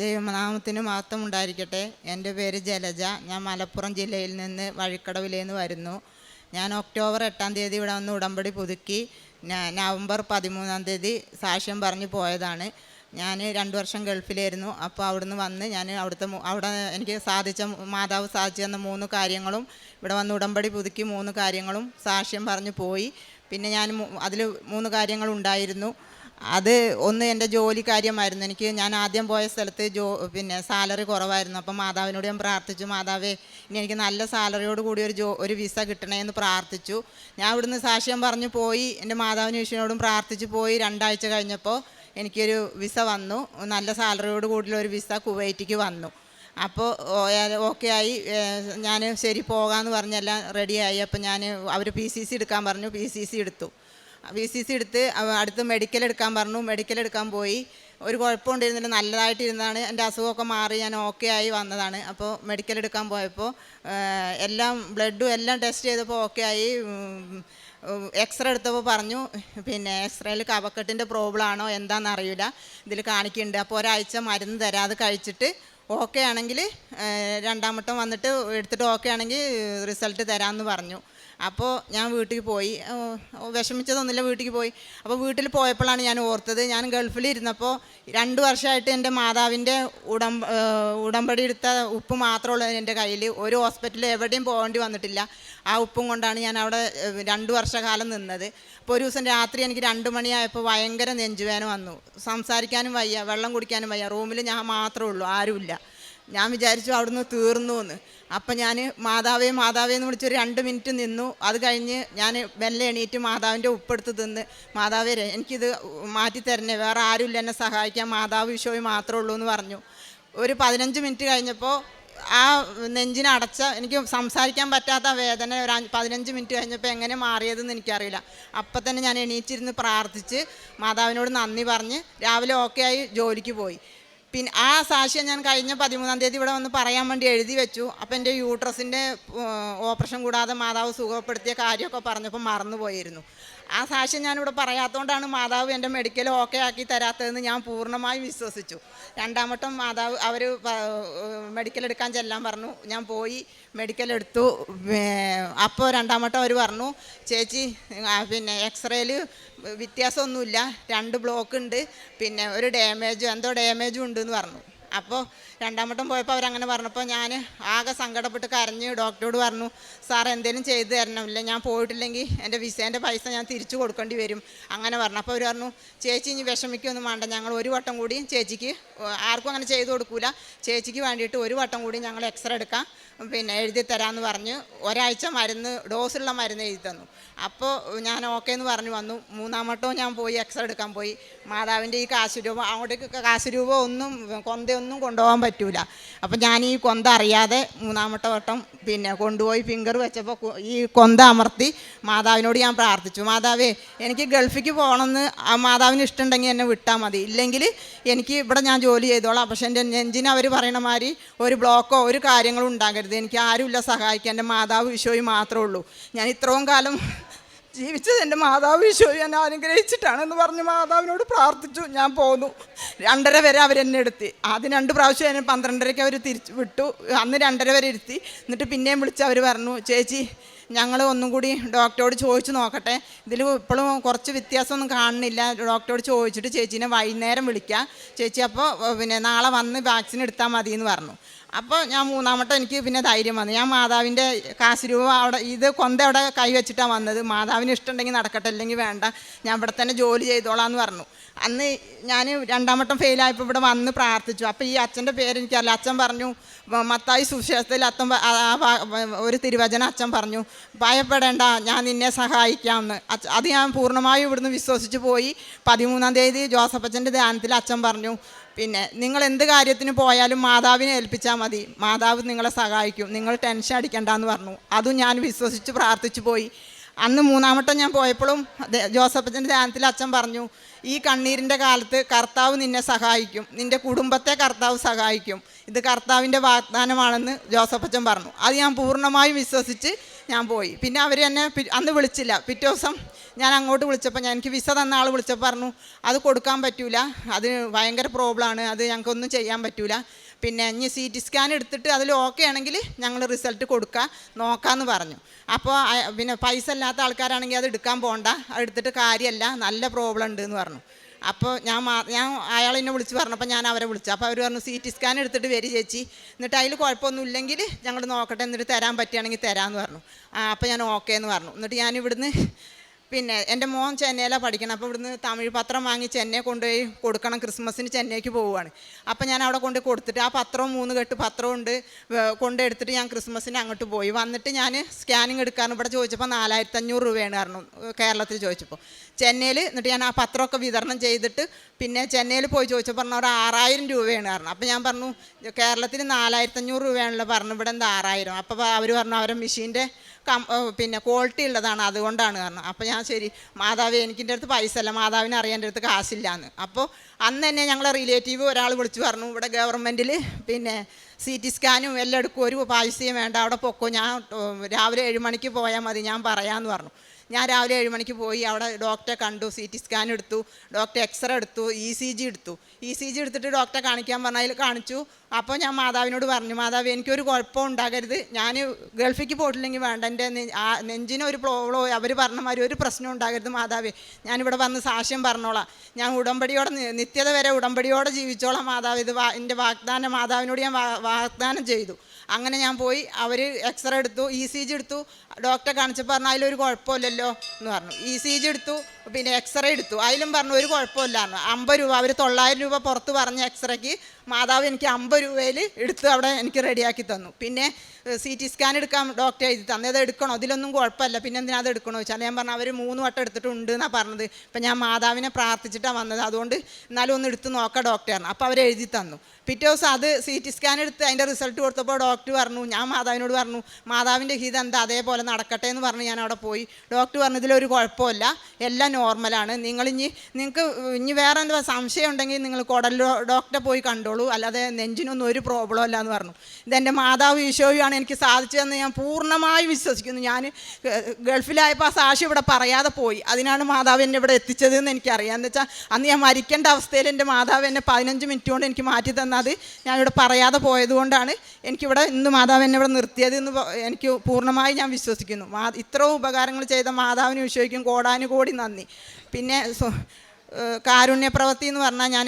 ദൈവനാമത്തിന് മഹത്വം ഉണ്ടായിരിക്കട്ടെ. എൻ്റെ പേര് ജലജ. ഞാൻ മലപ്പുറം ജില്ലയിൽ നിന്ന് വഴിക്കടവിലേന്ന് വരുന്നു. ഞാൻ ഒക്ടോബർ 8-ാം തീയതി ഇവിടെ വന്ന് ഉടമ്പടി പുതുക്കി നവംബർ 13-ാം തീയതി സാക്ഷ്യം പറഞ്ഞു പോയതാണ്. ഞാൻ 2 വർഷം ഗൾഫിലായിരുന്നു. അപ്പോൾ അവിടുന്ന് വന്ന് ഞാൻ അവിടെ എനിക്ക് മാതാവ് സാധിച്ചു തന്ന 3 കാര്യങ്ങളും ഇവിടെ വന്ന് ഉടമ്പടി പുതുക്കി 3 കാര്യങ്ങളും സാക്ഷ്യം പറഞ്ഞു പോയി. പിന്നെ അതിൽ 3 കാര്യങ്ങളുണ്ടായിരുന്നു. അത് ഒന്ന് എൻ്റെ ജോലി കാര്യമായിരുന്നു. ഞാൻ ആദ്യം പോയ സ്ഥലത്ത് സാലറി കുറവായിരുന്നു. അപ്പം മാതാവിനോട് ഞാൻ പ്രാർത്ഥിച്ചു, മാതാവേ ഇനി എനിക്ക് നല്ല സാലറിയോട് കൂടി ഒരു വിസ കിട്ടണേ എന്ന് പ്രാർത്ഥിച്ചു. ഞാൻ ഇവിടുന്ന് സാക്ഷ്യം പറഞ്ഞു പോയി, എൻ്റെ മാതാവിന് ഈശ്വരനോടും പ്രാർത്ഥിച്ചു പോയി. 2 ആഴ്ച കഴിഞ്ഞപ്പോൾ എനിക്കൊരു വിസ വന്നു. നല്ല സാലറിയോട് കൂടിയുള്ള ഒരു വിസ കുവൈറ്റിക്ക് വന്നു. അപ്പോൾ ഓക്കെ ആയി. ഞാൻ ശരി പോകാമെന്ന് പറഞ്ഞെല്ലാം റെഡിയായി. അപ്പോൾ അവർ PCC എടുക്കാൻ പറഞ്ഞു. PCC എടുത്തു. PCC എടുത്ത് അടുത്ത് മെഡിക്കൽ എടുക്കാൻ പറഞ്ഞു. മെഡിക്കൽ എടുക്കാൻ പോയി. ഒരു കുഴപ്പമുണ്ടായിരുന്നില്ല, നല്ലതായിട്ടിരുന്നതാണ്. എൻ്റെ അസുഖമൊക്കെ മാറി ഞാൻ ഓക്കെ ആയി വന്നതാണ്. അപ്പോൾ മെഡിക്കൽ എടുക്കാൻ പോയപ്പോൾ എല്ലാം ബ്ലഡും എല്ലാം ടെസ്റ്റ് ചെയ്തപ്പോൾ ഓക്കെ ആയി. എക്സ്റേ എടുത്തപ്പോൾ പറഞ്ഞു എക്സ്റേയിൽ കഫക്കെട്ടിൻ്റെ പ്രോബ്ലം ആണോ എന്താണെന്ന് അറിയില്ല, ഇതിൽ കാണിക്കുന്നുണ്ട്. അപ്പോൾ ഒരാഴ്ച മരുന്ന് തരാം, അത് കഴിച്ചിട്ട് ഓക്കെ ആണെങ്കിൽ 2ാം വട്ടം വന്നിട്ട് എടുത്തിട്ട് ഓക്കെ ആണെങ്കിൽ റിസൾട്ട് തരാമെന്ന് പറഞ്ഞു. അപ്പോൾ ഞാൻ വീട്ടിൽ പോയി. വിഷമിച്ചതൊന്നുമില്ല, വീട്ടിൽ പോയി. അപ്പോൾ വീട്ടിൽ പോയപ്പോഴാണ് ഞാൻ ഓർത്തത്, ഞാൻ ഗൾഫിലിരുന്നപ്പോൾ 2 വർഷമായിട്ട് എൻ്റെ മാതാവിൻ്റെ ഉടമ്പടി എടുത്ത ഉപ്പ് മാത്രമുള്ളൂ എൻ്റെ കയ്യിൽ. ഒരു ഹോസ്പിറ്റലിൽ എവിടെയും പോകേണ്ടി വന്നിട്ടില്ല. ആ ഉപ്പും കൊണ്ടാണ് ഞാൻ അവിടെ 2 വർഷക്കാലം നിന്നത്. അപ്പോൾ ഒരു ദിവസം രാത്രി എനിക്ക് 2 മണിയായപ്പോൾ ഭയങ്കര നെഞ്ചുവേദന വന്നു. സംസാരിക്കാനും വയ്യ, വെള്ളം കുടിക്കാനും വയ്യ. റൂമിൽ ഞാൻ മാത്രമേ ഉള്ളൂ, ആരുമില്ല. ഞാൻ വിചാരിച്ചു അവിടുന്ന് തീർന്നു എന്ന്. അപ്പം ഞാൻ മാതാവേ എന്ന് വിളിച്ചൊരു 2 മിനിറ്റ് നിന്നു. അത് കഴിഞ്ഞ് ഞാൻ മെല്ലെ എണീറ്റ് മാതാവിൻ്റെ ഉപ്പെടുത്ത് തിന്ന്, മാതാവേ എനിക്കിത് മാറ്റിത്തരണേ, വേറെ ആരുമില്ല എന്നെ സഹായിക്കാൻ, മാതാവ് ഈശോയും മാത്രമേ ഉള്ളൂ എന്ന് പറഞ്ഞു. ഒരു 15 മിനിറ്റ് കഴിഞ്ഞപ്പോൾ ആ നെഞ്ചിനടച്ച എനിക്ക് സംസാരിക്കാൻ പറ്റാത്ത വേദന ഒരു 15 മിനിറ്റ് കഴിഞ്ഞപ്പോൾ എങ്ങനെ മാറിയതെന്ന് എനിക്കറിയില്ല. അപ്പം തന്നെ ഞാൻ എണീറ്റിരുന്ന് പ്രാർത്ഥിച്ച് മാതാവിനോട് നന്ദി പറഞ്ഞ് രാവിലെ ഓക്കെ ആയി ജോലിക്ക് പോയി. പിന്നെ ആ സാക്ഷ്യം ഞാൻ കഴിഞ്ഞ 13-ാം തീയതി ഇവിടെ വന്ന് പറയാൻ വേണ്ടി എഴുതി വെച്ചു. അപ്പം എൻ്റെ യൂട്രസിൻ്റെ ഓപ്പറേഷൻ കൂടാതെ മാതാവ് സുഖപ്പെടുത്തിയ കാര്യമൊക്കെ പറഞ്ഞപ്പോൾ മറന്നുപോയിരുന്നു. ആ സാക്ഷ്യം ഞാനിവിടെ പറയാത്തതുകൊണ്ടാണ് മാതാവ് എൻ്റെ മെഡിക്കൽ ഓക്കെ ആക്കി തരാത്തതെന്ന് ഞാൻ പൂർണ്ണമായും വിശ്വസിച്ചു. 2ാം വട്ടം മാതാവ് അവർ മെഡിക്കൽ എടുക്കാൻ ചെല്ലാൻ പറഞ്ഞു. ഞാൻ പോയി മെഡിക്കൽ എടുത്തു. അപ്പോൾ 2ാം വട്ടം അവർ പറഞ്ഞു, ചേച്ചി എക്സ്റേയിൽ വ്യത്യാസമൊന്നുമില്ല, 2 ബ്ലോക്ക് ഉണ്ട്, ഒരു എന്തോ ഡാമേജും ഉണ്ടെന്ന് പറഞ്ഞു. അപ്പോൾ 2ാം വട്ടം പോയപ്പോൾ അവരങ്ങനെ പറഞ്ഞപ്പോൾ ഞാൻ ആകെ സങ്കടപ്പെട്ട് കരഞ്ഞ് ഡോക്ടറോട് പറഞ്ഞു, സാർ എന്തെങ്കിലും ചെയ്തു തരണമില്ല, ഞാൻ പോയിട്ടില്ലെങ്കിൽ എൻ്റെ വിസേൻ്റെ പൈസ ഞാൻ തിരിച്ചു കൊടുക്കേണ്ടി വരും അങ്ങനെ പറഞ്ഞു. അപ്പോൾ അവർ പറഞ്ഞു, ചേച്ചി ഇനി വിഷമിക്കൊന്നും വേണ്ട, ഞങ്ങൾ 1 വട്ടം കൂടി ചേച്ചിക്ക്, ആർക്കും അങ്ങനെ ചെയ്തു കൊടുക്കില്ല, ചേച്ചിക്ക് വേണ്ടിയിട്ട് 1 വട്ടം കൂടി ഞങ്ങൾ എക്സ്റേ എടുക്കാം എഴുതി തരാമെന്ന് പറഞ്ഞ് ഒരാഴ്ച ഡോസുള്ള മരുന്ന് എഴുതി തന്നു. അപ്പോൾ ഞാൻ ഓക്കെ എന്ന് പറഞ്ഞു വന്നു. 3ാം വട്ടവും ഞാൻ പോയി എക്സ്റേ എടുക്കാൻ പോയി. മാതാവിൻ്റെ ഈ അങ്ങോട്ടേക്ക് കാശ് രൂപ ഒന്നും കൊന്തയൊന്നും കൊണ്ടുപോകാൻ പറ്റൂല. അപ്പം ഞാൻ ഈ കൊന്ത അറിയാതെ 3ാമത്തെ വട്ടം കൊണ്ടുപോയി ഫിംഗർ വെച്ചപ്പോൾ ഈ കൊന്ത അമർത്തി മാതാവിനോട് ഞാൻ പ്രാർത്ഥിച്ചു, മാതാവേ എനിക്ക് ഗൾഫിക്ക് പോകണമെന്ന് മാതാവിന് ഇഷ്ടമുണ്ടെങ്കിൽ എന്നെ വിട്ടാൽ മതി, ഇല്ലെങ്കിൽ എനിക്ക് ഇവിടെ ഞാൻ ജോലി ചെയ്തോളാം. പക്ഷേ എൻ്റെ നെഞ്ചിന് അവർ പറയണ മാതിരി ഒരു ബ്ലോക്കോ ഒരു കാര്യങ്ങളും ഉണ്ടാകരുത്, എനിക്ക് ആരുമില്ല സഹായിക്കാൻ, എൻ്റെ മാതാവ് ഈശോയും മാത്രമേ ഉള്ളൂ, ഞാൻ ഇത്രയും കാലം ജീവിച്ചത് എൻ്റെ മാതാവ് ഈശോയും എന്നെ അനുഗ്രഹിച്ചിട്ടാണെന്ന് പറഞ്ഞ് മാതാവിനോട് പ്രാർത്ഥിച്ചു. ഞാൻ പോന്നു. 2:30 വരെ അവരെന്നെ എടുത്തി. ആദ്യം 2 പ്രാവശ്യം എന്നെ 12:30 അവർ തിരിച്ചു വിട്ടു. അന്ന് 2:30 വരെ ഇരുത്തി. എന്നിട്ട് പിന്നെയും വിളിച്ച് അവർ പറഞ്ഞു, ചേച്ചി ഞങ്ങൾ ഒന്നും കൂടി ഡോക്ടറോട് ചോദിച്ചു നോക്കട്ടെ, ഇതിൽ ഇപ്പോഴും കുറച്ച് വ്യത്യാസമൊന്നും കാണുന്നില്ല, ഡോക്ടറോട് ചോദിച്ചിട്ട് ചേച്ചീനെ വൈകുന്നേരം വിളിക്കാം, ചേച്ചി അപ്പോൾ നാളെ വന്ന് വാക്സിൻ എടുത്താൽ മതി എന്ന് പറഞ്ഞു. അപ്പോൾ ഞാൻ 3ാം വട്ടം എനിക്ക് ധൈര്യം വന്നു. ഞാൻ മാതാവിൻ്റെ കാശ് രൂപ ഇത് കൊന്ത അവിടെ കൈവച്ചിട്ടാണ് വന്നത്, മാതാവിന് ഇഷ്ടമുണ്ടെങ്കിൽ നടക്കട്ടെ, അല്ലെങ്കിൽ വേണ്ട, ഞാൻ ഇവിടെ തന്നെ ജോലി ചെയ്തോളാം എന്ന് പറഞ്ഞു. അന്ന് ഞാൻ 2ാം വട്ടം ഫെയിലായപ്പോൾ ഇവിടെ വന്ന് പ്രാർത്ഥിച്ചു. അപ്പോൾ ഈ അച്ഛൻ്റെ പേര് എനിക്കറിയില്ല. അച്ഛൻ പറഞ്ഞു, മത്തായി സുവിശേഷത്തിൽ ഒരു തിരുവചനം അച്ഛൻ പറഞ്ഞു, ഭയപ്പെടേണ്ട, ഞാൻ നിന്നെ സഹായിക്കാമെന്ന്. അത് ഞാൻ പൂർണ്ണമായും ഇവിടുന്ന് വിശ്വസിച്ച് പോയി. 13-ാം തീയതി ജോസഫച്ചൻ്റെ ധ്യാനത്തിൽ അച്ഛൻ പറഞ്ഞു, നിങ്ങൾ എന്ത് കാര്യത്തിന് പോയാലും മാതാവിനെ ഏൽപ്പിച്ചാൽ മതി, മാതാവ് നിങ്ങളെ സഹായിക്കും, നിങ്ങൾ ടെൻഷൻ അടിക്കണ്ടെന്ന് പറഞ്ഞു. അതും ഞാൻ വിശ്വസിച്ച് പ്രാർത്ഥിച്ചു പോയി. അന്ന് 3ാം വട്ടം ഞാൻ പോയപ്പോഴും ജോസഫച്ചൻ്റെ ധ്യാനത്തിൽ അച്ഛൻ പറഞ്ഞു, ഈ കണ്ണീരിൻ്റെ കാലത്ത് കർത്താവ് നിന്നെ സഹായിക്കും, നിൻ്റെ കുടുംബത്തെ കർത്താവ് സഹായിക്കും, ഇത് കർത്താവിൻ്റെ വാഗ്ദാനമാണെന്ന് ജോസഫച്ചൻ പറഞ്ഞു. അത് ഞാൻ പൂർണ്ണമായും വിശ്വസിച്ച് ഞാൻ പോയി. പിന്നെ അവർ എന്നെ അന്ന് വിളിച്ചില്ല. പിറ്റേ ദിവസം ഞാൻ അങ്ങോട്ട് വിളിച്ചപ്പോൾ എനിക്ക് വിസ തന്ന ആൾ വിളിച്ചപ്പോൾ പറഞ്ഞു അത് കൊടുക്കാൻ പറ്റൂല, അത് ഭയങ്കര പ്രോബ്ലമാണ്, അത് ഞങ്ങൾക്കൊന്നും ചെയ്യാൻ പറ്റൂല, പിന്നെ ഇനി CT സ്കാൻ എടുത്തിട്ട് അതിൽ ഓക്കെ ആണെങ്കിൽ ഞങ്ങൾ റിസൾട്ട് കൊടുക്കുക നോക്കാമെന്ന് പറഞ്ഞു. അപ്പോൾ പിന്നെ പൈസ ഇല്ലാത്ത ആൾക്കാരാണെങ്കിൽ അത് എടുക്കാൻ പോകണ്ട, അത് എടുത്തിട്ട് കാര്യമല്ല, നല്ല പ്രോബ്ലം ഉണ്ട് എന്ന് പറഞ്ഞു. അപ്പോൾ ഞാൻ അയാളെന്നെ വിളിച്ച് പറഞ്ഞപ്പോൾ ഞാൻ അവരെ വിളിച്ചു. അപ്പോൾ അവർ പറഞ്ഞു CT സ്കാൻ എടുത്തിട്ട് വരി ചേച്ചി, എന്നിട്ട് അതിൽ കുഴപ്പമൊന്നും ഇല്ലെങ്കിൽ ഞങ്ങൾ നോക്കട്ടെ, എന്നിട്ട് തരാൻ പറ്റുകയാണെങ്കിൽ തരാമെന്ന് പറഞ്ഞു. അപ്പോൾ ഞാൻ ഓക്കെ എന്ന് പറഞ്ഞു. എന്നിട്ട് ഞാൻ ഇവിടുന്ന് പിന്നെ എൻ്റെ മോൻ ചെന്നൈയിലാണ് പഠിക്കണം. അപ്പോൾ ഇവിടുന്ന് തമിഴ് പത്രം വാങ്ങി ചെന്നൈ കൊണ്ടുപോയി കൊടുക്കണം, ക്രിസ്മസിന് ചെന്നൈക്ക് പോവുകയാണ്. അപ്പോൾ ഞാൻ അവിടെ കൊണ്ട് കൊടുത്തിട്ട് ആ പത്രവും 3 കെട്ട് പത്രമുണ്ട് കൊണ്ടെടുത്തിട്ട് ഞാൻ ക്രിസ്മസിന് അങ്ങോട്ട് പോയി. വന്നിട്ട് ഞാൻ സ്കാനിങ് എടുക്കാറുണ്ട്. ഇവിടെ ചോദിച്ചപ്പോൾ 4500 രൂപയാണ് പറഞ്ഞു, കേരളത്തിൽ ചോദിച്ചപ്പോൾ. ചെന്നൈയിൽ എന്നിട്ട് ഞാൻ ആ പത്രമൊക്കെ വിതരണം ചെയ്തിട്ട് പിന്നെ ചെന്നൈയിൽ പോയി ചോദിച്ചപ്പോൾ പറഞ്ഞു ഒരു 6000 രൂപയാണ് പറഞ്ഞു. അപ്പോൾ ഞാൻ പറഞ്ഞു കേരളത്തിൽ 4500 രൂപയാണല്ലോ പറഞ്ഞു, ഇവിടെ എന്താ 6000? അപ്പോൾ അവർ പറഞ്ഞു അവരുടെ മെഷീൻ്റെ പിന്നെ ക്വാളിറ്റി ഉള്ളതാണ് അതുകൊണ്ടാണ് പറഞ്ഞു. അപ്പോൾ ഞാൻ ശരി മാതാവ് എനിക്കിൻ്റെ അടുത്ത് പൈസ അല്ല, മാതാവിനെ അറിയാൻ എൻ്റെ അടുത്ത് കാശില്ലാന്ന്. അപ്പോൾ അന്ന് തന്നെ ഞങ്ങളെ റിലേറ്റീവ് ഒരാൾ വിളിച്ച് പറഞ്ഞു ഇവിടെ ഗവൺമെൻറ്റിൽ പിന്നെ CT സ്കാനും എല്ലാം എടുക്കും, ഒരു പൈസയും വേണ്ട, അവിടെ പൊക്കോ, ഞാൻ രാവിലെ 7 മണിക്ക് പോയാൽ മതി, ഞാൻ പറയാമെന്ന് പറഞ്ഞു. ഞാൻ രാവിലെ 7 മണിക്ക് പോയി, അവിടെ ഡോക്ടറെ കണ്ടു, CT സ്കാൻ എടുത്തു, ഡോക്ടർ എക്സ്റേ എടുത്തു, ECG എടുത്തു. ECG എടുത്തിട്ട് ഡോക്ടറെ കാണിക്കാൻ പറഞ്ഞാൽ കാണിച്ചു. അപ്പോൾ ഞാൻ മാതാവിനോട് പറഞ്ഞു, മാതാവ് എനിക്കൊരു കുഴപ്പം ഉണ്ടാകരുത്, ഞാൻ ഗൾഫിലേക്ക് പോയിട്ടില്ലെങ്കിൽ വേണ്ട, എൻ്റെ നെഞ്ചിനൊരു പ്രോബ്ലമോ അവർ പറഞ്ഞ മാതിരി ഒരു പ്രശ്നം ഉണ്ടാകരുത് മാതാവേ, ഞാനിവിടെ വന്ന് സാക്ഷ്യം പറഞ്ഞോളാം, ഞാൻ ഉടമ്പടിയോടെ നിത്യത വരെ ഉടമ്പടിയോടെ ജീവിച്ചോളാം മാതാവ്, ഇത് എൻ്റെ വാഗ്ദാനം, മാതാവിനോട് ഞാൻ വാഗ്ദാനം ചെയ്തു. അങ്ങനെ ഞാൻ പോയി, അവർ എക്സ്റേ എടുത്തു, ECG എടുത്തു, ഡോക്ടറെ കാണിച്ചപ്പോൾ പറഞ്ഞു അതിലൊരു കുഴപ്പമില്ലല്ലോ എന്ന് പറഞ്ഞു. ECG എടുത്തു, പിന്നെ എക്സ്റേ എടുത്തു, അതിലും പറഞ്ഞു ഒരു കുഴപ്പമില്ല പറഞ്ഞു. 50 രൂപ, അവർ 900 രൂപ പുറത്ത് പറഞ്ഞ എക്സ്റേക്ക് മാതാവ് എനിക്ക് 50 രൂപയിൽ എടുത്ത് അവിടെ എനിക്ക് റെഡിയാക്കി തന്നു. പിന്നെ CT സ്കാൻ എടുക്കാൻ ഡോക്ടർ എഴുതി തന്നെ, അത് എടുക്കണോ, ഇതിലൊന്നും കുഴപ്പമില്ല, പിന്നെ എന്തിനാ അത് എടുക്കണോ ചോദിച്ചാൽ ഞാൻ പറഞ്ഞു അവർ 3 വട്ടം എടുത്തിട്ടുണ്ട് എന്നാണ് പറഞ്ഞത്. ഇപ്പം ഞാൻ മാതാവിനെ പ്രാർത്ഥിച്ചിട്ടാണ് വന്നത്, അതുകൊണ്ട് എന്നാലും ഒന്ന് എടുത്ത് നോക്കാം ഡോക്ടർ പറഞ്ഞു. അപ്പോൾ അവർ എഴുതി തന്നു. പിറ്റേ ദിവസം അത് CT സ്കാൻ എടുത്ത് അതിൻ്റെ റിസൾട്ട് കൊടുത്തപ്പോൾ ഡോക്ടർ പറഞ്ഞു, ഞാൻ മാതാവിനോട് പറഞ്ഞു മാതാവിൻ്റെ ഹിതം എന്താ അതേപോലെ നടക്കട്ടെ എന്ന് പറഞ്ഞ് ഞാൻ അവിടെ പോയി. ഡോക്ടർ പറഞ്ഞു ഇതിലൊരു കുഴപ്പമില്ല, എല്ലാം നോർമലാണ്, നിങ്ങൾക്ക് ഇനി വേറെ എന്താ സംശയം ഉണ്ടെങ്കിൽ നിങ്ങൾ കുടൽ ഡോക്ടറെ പോയി കണ്ടോളൂ, അല്ലാതെ നെഞ്ചിനൊന്നും ഒരു പ്രോബ്ലം ഇല്ല എന്ന് പറഞ്ഞു. ഇതെൻ്റെ മാതാവ് ഈശോയാണ് എനിക്ക് സാധിച്ചതെന്ന് ഞാൻ പൂർണ്ണമായി വിശ്വസിക്കുന്നു. ഞാൻ ഗൾഫിലായപ്പോൾ ആ സാക്ഷി ഇവിടെ പറയാതെ പോയി, അതിനാണ് മാതാവ് എന്നെ ഇവിടെ എത്തിച്ചതെന്ന് എനിക്കറിയാം. എന്ന് വെച്ചാൽ അന്ന് ഞാൻ മരിക്കേണ്ട അവസ്ഥയിൽ എൻ്റെ മാതാവ് എന്നെ 15 മിനിറ്റ് കൊണ്ട് എനിക്ക് മാറ്റി തന്നത് ഞാനിവിടെ പറയാതെ പോയതുകൊണ്ടാണ് എനിക്കിവിടെ ഇന്ന് മാതാവ് എന്നെ ഇവിടെ നിർത്തിയത് എന്ന് എനിക്ക് പൂർണ്ണമായി ഞാൻ വിശ്വസിക്കുന്നു. ഇത്രയും ഉപകാരങ്ങൾ ചെയ്ത മാതാവിന് വിശ്വസിക്കും കോടാനുകോടി നന്ദി. പിന്നെ കാരുണ്യ പ്രവൃത്തി എന്ന് പറഞ്ഞാൽ ഞാൻ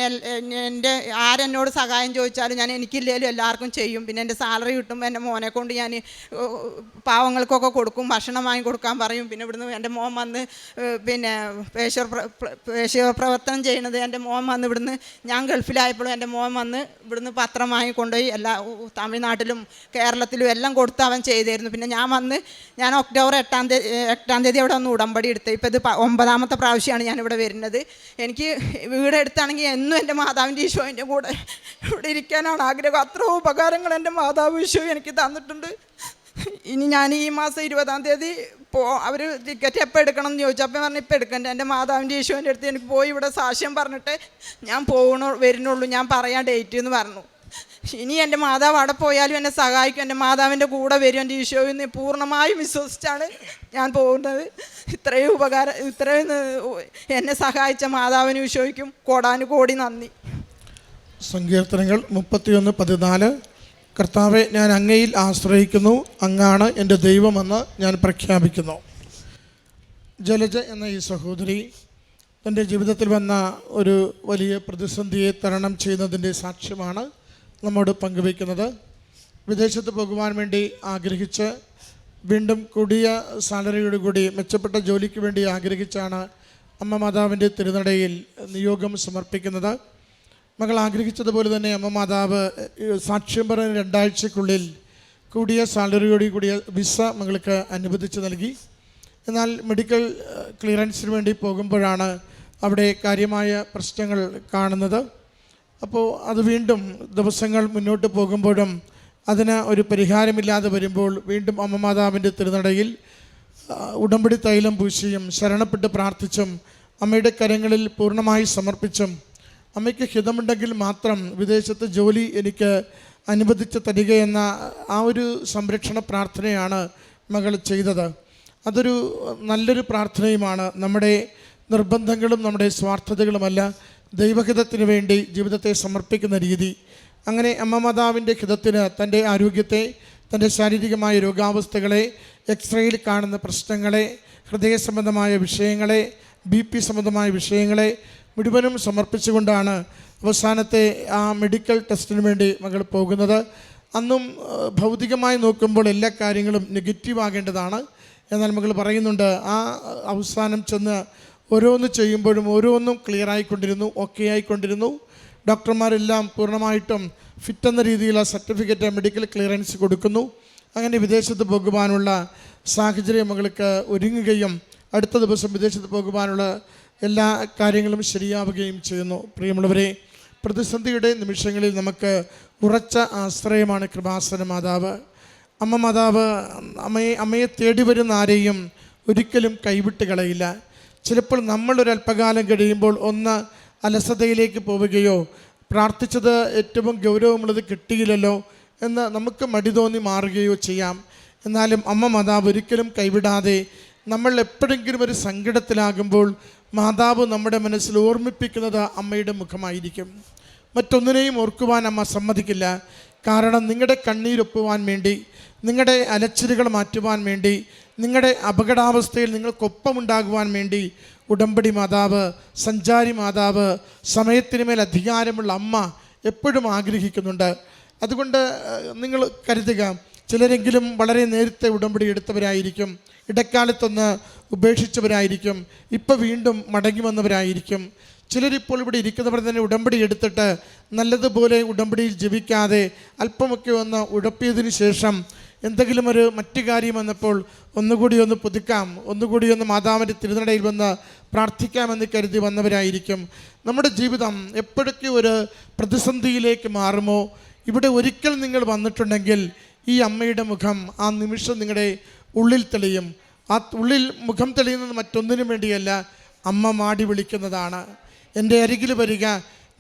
എൻ്റെ ആരെന്നോട് സഹായം ചോദിച്ചാലും ഞാൻ എനിക്കില്ലേലും എല്ലാവർക്കും ചെയ്യും. പിന്നെ എൻ്റെ സാലറി കിട്ടുമ്പോൾ എൻ്റെ മോനെ കൊണ്ട് ഞാൻ പാവങ്ങൾക്കൊക്കെ കൊടുക്കും, ഭക്ഷണം വാങ്ങി കൊടുക്കാൻ പറയും. പിന്നെ ഇവിടുന്ന് എൻ്റെ മോൻ വന്ന് പിന്നെ പേശീർ പ്രവർത്തനം ചെയ്യുന്നത് എൻ്റെ മോൻ വന്ന് ഇവിടുന്ന് ഞാൻ ഗൾഫിലായപ്പോഴും എൻ്റെ മോൻ വന്ന് ഇവിടുന്ന് പത്രം വാങ്ങിക്കൊണ്ടുപോയി എല്ലാ തമിഴ്നാട്ടിലും കേരളത്തിലും എല്ലാം കൊടുത്ത് അവൻ ചെയ്തിരുന്നു. പിന്നെ ഞാൻ ഒക്ടോബർ 8-ാം തീയതി അവിടെ ഒന്ന് ഉടമ്പടി എടുത്ത്, ഇപ്പോൾ ഇത് 9ാമത്തെ പ്രാവശ്യമാണ് ഞാനിവിടെ വരുന്നത്. എനിക്ക് വീടെടുത്താണെങ്കിൽ എന്നും എൻ്റെ മാതാവിൻ്റെ ഈശോൻ്റെ കൂടെ ഇവിടെ ഇരിക്കാനാണ് ആഗ്രഹം. അത്ര ഉപകാരങ്ങൾ എൻ്റെ മാതാവ് ഈശോ എനിക്ക് തന്നിട്ടുണ്ട്. ഇനി ഞാൻ ഈ മാസം 20-ാം തീയതി അവർ ടിക്കറ്റ് എപ്പോൾ എടുക്കണം എന്ന് ചോദിച്ചപ്പോൾ പറഞ്ഞു ഇപ്പോൾ എടുക്കണ്ട, എൻ്റെ മാതാവിൻ്റെ ഈശോൻ്റെ അടുത്ത് എനിക്ക് പോയി ഇവിടെ സാക്ഷ്യം പറഞ്ഞിട്ട് ഞാൻ വരുന്നുള്ളൂ, ഞാൻ പറയാം ഡേറ്റ് എന്ന് പറഞ്ഞു. ഇനി എൻ്റെ മാതാവ് അവിടെ പോയാലും എന്നെ സഹായിക്കും, എൻ്റെ മാതാവിൻ്റെ കൂടെ വരും, എൻ്റെ ഈശോയിൽ നിന്ന് പൂർണ്ണമായും വിശ്വസിച്ചാണ് ഞാൻ പോകുന്നത്. ഇത്രയും എന്നെ സഹായിച്ച മാതാവിന് ഈശോയ്ക്കും കോടാനുകോടി നന്ദി. സങ്കീർത്തനങ്ങൾ 31:14 കർത്താവെ ഞാൻ അങ്ങയിൽ ആശ്രയിക്കുന്നു, അങ്ങാണ് എൻ്റെ ദൈവമെന്ന് ഞാൻ പ്രഖ്യാപിക്കുന്നു. ജലജ എന്ന ഈ സഹോദരി തൻ്റെ ജീവിതത്തിൽ വന്ന ഒരു വലിയ പ്രതിസന്ധിയെ തരണം ചെയ്യുന്നതിൻ്റെ സാക്ഷ്യമാണ് നമ്മോട് പങ്കുവയ്ക്കുന്നത്. വിദേശത്ത് പോകുവാൻ വേണ്ടി ആഗ്രഹിച്ച് വീണ്ടും കൂടിയ സാലറിയോടുകൂടി മെച്ചപ്പെട്ട ജോലിക്ക് വേണ്ടി ആഗ്രഹിച്ചാണ് അമ്മ മാതാവിൻ്റെ തിരുനടയിൽ നിയോഗം സമർപ്പിക്കുന്നത്. മകൾ ആഗ്രഹിച്ചതുപോലെ തന്നെ അമ്മ മാതാവ് സാക്ഷ്യം പറഞ്ഞ 2 ആഴ്ചക്കുള്ളിൽ കൂടിയ സാലറിയോട് കൂടിയ വിസ മകൾക്ക് അനുവദിച്ച് നൽകി. എന്നാൽ മെഡിക്കൽ ക്ലിയറൻസിന് വേണ്ടി പോകുമ്പോഴാണ് അവിടെ കാര്യമായ പ്രശ്നങ്ങൾ കാണുന്നത്. അപ്പോൾ അത് വീണ്ടും ദിവസങ്ങൾ മുന്നോട്ട് പോകുമ്പോഴും അതിന് ഒരു പരിഹാരമില്ലാതെ വരുമ്പോൾ വീണ്ടും അമ്മ മാതാവിൻ്റെ തിരുനടയിൽ ഉടമ്പടി തൈലം പൂശിയും ശരണപ്പെട്ട് പ്രാർത്ഥിച്ചും അമ്മയുടെ കരങ്ങളിൽ പൂർണ്ണമായി സമർപ്പിച്ചും അമ്മയ്ക്ക് ഹിതമുണ്ടെങ്കിൽ മാത്രം വിദേശത്ത് ജോലി എനിക്ക് അനുവദിച്ച് തരികയെന്ന ആ ഒരു സംരക്ഷണ പ്രാർത്ഥനയാണ് മകൾ ചെയ്തത്. അതൊരു നല്ലൊരു പ്രാർത്ഥനയുമാണ്. നമ്മുടെ നിർബന്ധങ്ങളും നമ്മുടെ സ്വാർത്ഥതകളുമല്ല, ദൈവഹിതത്തിന് വേണ്ടി ജീവിതത്തെ സമർപ്പിക്കുന്ന രീതി. അങ്ങനെ അമ്മ മാതാവിൻ്റെ ഹിതത്തിന് തൻ്റെ ആരോഗ്യത്തെ, തൻ്റെ ശാരീരികമായ രോഗാവസ്ഥകളെ, എക്സ്റേയിൽ കാണുന്ന പ്രശ്നങ്ങളെ, ഹൃദയ സംബന്ധമായ വിഷയങ്ങളെ, BP സംബന്ധമായ വിഷയങ്ങളെ മുഴുവനും സമർപ്പിച്ചുകൊണ്ടാണ് അവസാനത്തെ ആ മെഡിക്കൽ ടെസ്റ്റിന് വേണ്ടി മകൾ പോകുന്നത്. അന്നും ഭൗതികമായി നോക്കുമ്പോൾ എല്ലാ കാര്യങ്ങളും നെഗറ്റീവ് ആകേണ്ടതാണ്. എന്നാൽ മകൾ പറയുന്നുണ്ട്, ആ അവസാനം ചെന്ന് ഓരോന്ന് ചെയ്യുമ്പോഴും ഓരോന്നും ക്ലിയർ ആയിക്കൊണ്ടിരുന്നു, ഓക്കെ ആയിക്കൊണ്ടിരുന്നു. ഡോക്ടർമാരെല്ലാം പൂർണ്ണമായിട്ടും ഫിറ്റ് എന്ന രീതിയിൽ ആ സർട്ടിഫിക്കറ്റ്, മെഡിക്കൽ ക്ലിയറൻസ് കൊടുക്കുന്നു. അങ്ങനെ വിദേശത്ത് പോകുവാനുള്ള സാഹചര്യം മകൾക്ക് ഒരുങ്ങുകയും അടുത്ത ദിവസം വിദേശത്ത് പോകുവാനുള്ള എല്ലാ കാര്യങ്ങളും ശരിയാവുകയും ചെയ്യുന്നു. പ്രിയമുള്ളവരെ, പ്രതിസന്ധിയുടെ നിമിഷങ്ങളിൽ നമുക്ക് ഉറച്ച ആശ്രയമാണ് കൃപാസന മാതാവ്. അമ്മ മാതാവ് അമ്മയെ തേടി വരുന്ന ആരെയും ഒരിക്കലും കൈവിട്ട് കളയില്ല. ചിലപ്പോൾ നമ്മളൊരല്പകാലം കഴിയുമ്പോൾ ഒന്ന് അലസതയിലേക്ക് പോവുകയോ പ്രാർത്ഥിച്ചത് ഏറ്റവും ഗൗരവമുള്ളത് കിട്ടിയില്ലല്ലോ എന്ന് നമുക്ക് മടി തോന്നി മാറുകയോ ചെയ്യാം. എന്നാലും അമ്മ മാതാവ് ഒരിക്കലും കൈവിടാതെ നമ്മൾ എപ്പോഴെങ്കിലും ഒരു സങ്കടത്തിലാകുമ്പോൾ മാതാവ് നമ്മുടെ മനസ്സിൽ ഓർമ്മിപ്പിക്കുന്നത് അമ്മയുടെ മുഖമായിരിക്കും. മറ്റൊന്നിനെയും ഓർക്കുവാൻ അമ്മ സമ്മതിക്കില്ല. കാരണം നിങ്ങളുടെ കണ്ണീരൊപ്പുവാൻ വേണ്ടി, നിങ്ങളുടെ അലച്ചിലുകൾ മാറ്റുവാൻ വേണ്ടി, നിങ്ങളുടെ അപകടാവസ്ഥയിൽ നിങ്ങൾക്കൊപ്പമുണ്ടാകുവാൻ വേണ്ടി ഉടമ്പടി മാതാവ്, സഞ്ചാരി മാതാവ്, സമയത്തിന് മേൽ അധികാരമുള്ള അമ്മ എപ്പോഴും ആഗ്രഹിക്കുന്നുണ്ട്. അതുകൊണ്ട് നിങ്ങൾ കരുതുക, ചിലരെങ്കിലും വളരെ നേരത്തെ ഉടമ്പടി എടുത്തവരായിരിക്കും, ഇടക്കാലത്തൊന്ന് ഉപേക്ഷിച്ചവരായിരിക്കും, ഇപ്പോൾ വീണ്ടും മടങ്ങി വന്നവരായിരിക്കും. ചിലരിപ്പോൾ ഇവിടെ ഇരിക്കുന്നവർ തന്നെ ഉടമ്പടി എടുത്തിട്ട് നല്ലതുപോലെ ഉടമ്പടിയിൽ ജപിക്കാതെ അല്പമൊക്കെ ഒന്ന് ഉഴപ്പിയതിന് ശേഷം എന്തെങ്കിലും ഒരു മറ്റു കാര്യം വന്നപ്പോൾ ഒന്നുകൂടി ഒന്ന് പുതുക്കാം, ഒന്നുകൂടി ഒന്ന് മാതാവിൻ്റെ തിരുനടയിൽ വന്ന് പ്രാർത്ഥിക്കാമെന്ന് കരുതി വന്നവരായിരിക്കും. നമ്മുടെ ജീവിതം എപ്പോഴൊക്കെ ഒരു പ്രതിസന്ധിയിലേക്ക് മാറുമോ, ഇവിടെ ഒരിക്കൽ നിങ്ങൾ വന്നിട്ടുണ്ടെങ്കിൽ ഈ അമ്മയുടെ മുഖം ആ നിമിഷം നിങ്ങളുടെ ഉള്ളിൽ തെളിയും. ആ ഉള്ളിൽ മുഖം തെളിയുന്നത് മറ്റൊന്നിനും വേണ്ടിയല്ല, അമ്മ മാടി വിളിക്കുന്നതാണ്. എൻ്റെ അരികിൽ വരിക,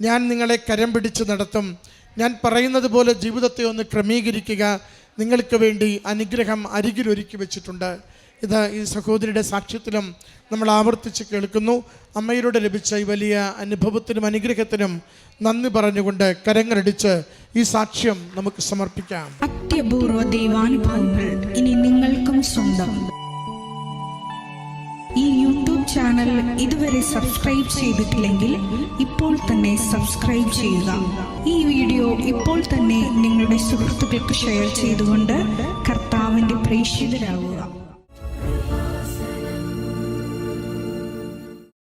ഞാൻ നിങ്ങളെ കരം പിടിച്ച് നടത്തും, ഞാൻ പറയുന്നത് പോലെ ജീവിതത്തെ ഒന്ന് ക്രമീകരിക്കുക, നിങ്ങൾക്ക് വേണ്ടി അനുഗ്രഹം അരികിലൊരുക്കി വെച്ചിട്ടുണ്ട്. ഇത് ഈ സഹോദരിയുടെ സാക്ഷ്യത്തിലും നമ്മൾ ആവർത്തിച്ച് കേൾക്കുന്നു. അമ്മയിലൂടെ ലഭിച്ച ഈ വലിയ അനുഭവത്തിനും അനുഗ്രഹത്തിനും നന്ദി പറഞ്ഞുകൊണ്ട് കരങ്ങളടിച്ച് ഈ സാക്ഷ്യം നമുക്ക് സമർപ്പിക്കാം. അത്യപൂർവ ദൈവാനുഭവങ്ങൾ ഇനി നിങ്ങൾക്കും സ്വന്തം. ഈ യൂട്യൂബ് ചാനൽ ഇതുവരെ സബ്സ്ക്രൈബ് ചെയ്തിട്ടില്ലെങ്കിൽ ഇപ്പോൾ തന്നെ സബ്സ്ക്രൈബ് ചെയ്യുക. ഈ വീഡിയോ ഇപ്പോൾ തന്നെ നിങ്ങളുടെ സുഹൃത്തുക്കൾക്ക് ഷെയർ ചെയ്തുകൊണ്ട് കർത്താവിൻ്റെ പ്രേക്ഷിതരാകുക.